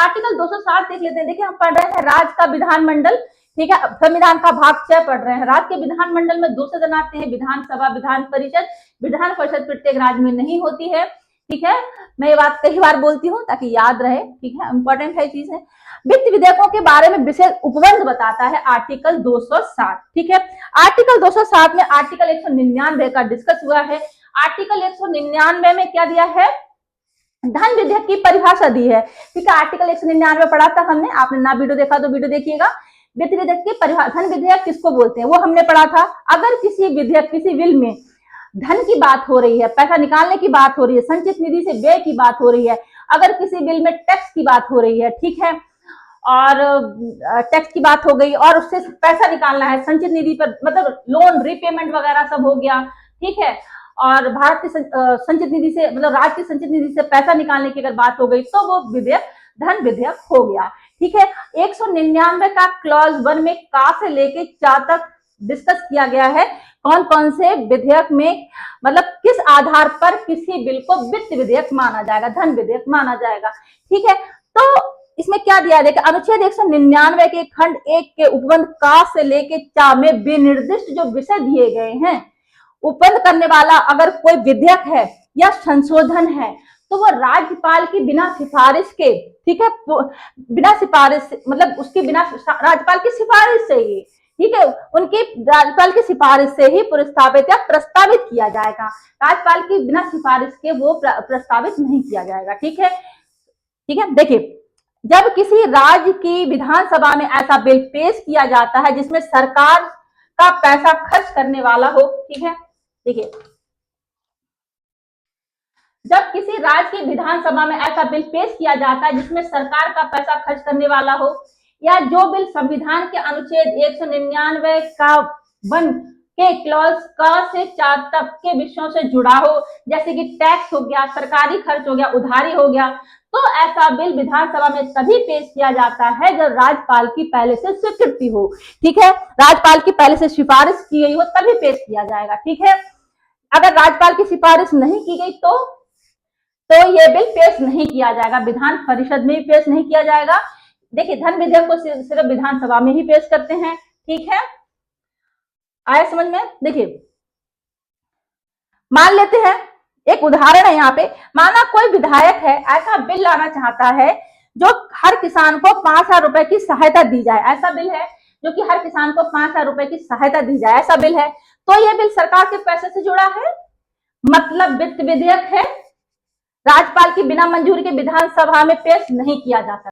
Article 260 देख लेते हैं। देखिए हम पढ़ रहे हैं राज्य का विधानमंडल, ठीक है, संविधान का भाग 6 पढ़ रहे हैं। राज्य के विधानमंडल में 2 सदन आते हैं, विधानसभा, विधान परिषद। विधान परिषद प्रत्येक राज्य में नहीं होती है, ठीक है। मैं ये बात कई बार बोलती हूँ ताकि याद रहे, ठीक है, इंपॉर्टेंट है चीज है। वित्त विधेयकों के बारे में विशेष उपबंध बताता है आर्टिकल 260, ठीक है। आर्टिकल 260 में आर्टिकल 199 का डिस्कस हुआ है। आर्टिकल 199 में क्या दिया है, धन विधेयक की परिभाषा दी है, ठीक है। आर्टिकल 199 पढ़ा था हमने, आपने ना वीडियो देखा तो वीडियो देखिएगा। वित्त विधेयक की परिभाषा, धन विधेयक किसको बोलते हैं वो हमने पढ़ा था। अगर किसी विधेयक, किसी बिल में धन की बात हो रही है, पैसा निकालने की बात हो रही है, संचित निधि से व्यय की बात हो रही है, अगर किसी बिल में टैक्स की बात हो रही है, ठीक है, और टैक्स की बात हो गई और उससे पैसा निकालना है संचित निधि पर, मतलब लोन रीपेमेंट वगैरह सब हो गया, ठीक है, और भारत की संचित निधि से, मतलब राज्य की संचित निधि से पैसा निकालने की अगर बात हो गई तो वो विधेयक धन विधेयक हो गया, ठीक है। 199 का क्लॉज 1 में का से लेके चा तक डिस्कस किया गया है कौन कौन से विधेयक में, मतलब किस आधार पर किसी बिल को वित्त विधेयक माना जाएगा, धन विधेयक माना जाएगा, ठीक है। तो इसमें क्या दिया है, देखिए अनुच्छेद 199 के खंड 1 के उपबंध का से लेके चा में विनिर्दिष्ट जो विषय दिए गए हैं, उपबंध करने वाला अगर कोई विधेयक है या संशोधन है तो वो राज्यपाल की बिना सिफारिश के, ठीक है, बिना सिफारिश, मतलब उसकी बिना राज्यपाल की सिफारिश से ही, ठीक है, उनकी राज्यपाल की सिफारिश से ही प्रस्तावित या प्रस्तावित किया जाएगा। राज्यपाल की बिना सिफारिश के वो प्रस्तावित नहीं किया जाएगा, ठीक है, ठीक है। देखिए जब किसी राज्य की विधानसभा में ऐसा बिल पेश किया जाता है जिसमें सरकार का पैसा खर्च करने वाला हो, ठीक है, देखिए जब किसी राज्य की विधानसभा में ऐसा बिल पेश किया जाता है जिसमें सरकार का पैसा खर्च करने वाला हो, या जो बिल संविधान के अनुच्छेद 199 का 1 के क्लॉज क से 4 तक के विषयों से जुड़ा हो, जैसे कि टैक्स हो गया, सरकारी खर्च हो गया, उधारी हो गया, तो ऐसा बिल विधानसभा में तभी पेश किया जाता है जब राज्यपाल की पहले से स्वीकृति हो, ठीक है, राज्यपाल की पहले से सिफारिश की गई हो तभी पेश किया जाएगा, ठीक है। अगर राज्यपाल की सिफारिश नहीं की गई तो ये बिल पेश नहीं किया जाएगा, विधान परिषद में भी पेश नहीं किया जाएगा। देखिए धन विधेयक को सिर्फ विधानसभा में ही पेश करते हैं, ठीक है, आया समझ में। देखिए मान लेते हैं, एक उदाहरण है यहाँ पे, माना कोई विधायक है ऐसा बिल लाना चाहता है जो हर किसान को 5,000 रुपए की सहायता दी जाए, ऐसा बिल है जो कि हर किसान को 5,000 रुपए की सहायता दी जाए, ऐसा बिल है, तो यह बिल सरकार के पैसे से जुड़ा है, मतलब वित्त विधेयक है, राज्यपाल की बिना मंजूरी के विधानसभा में पेश नहीं किया जा सकता।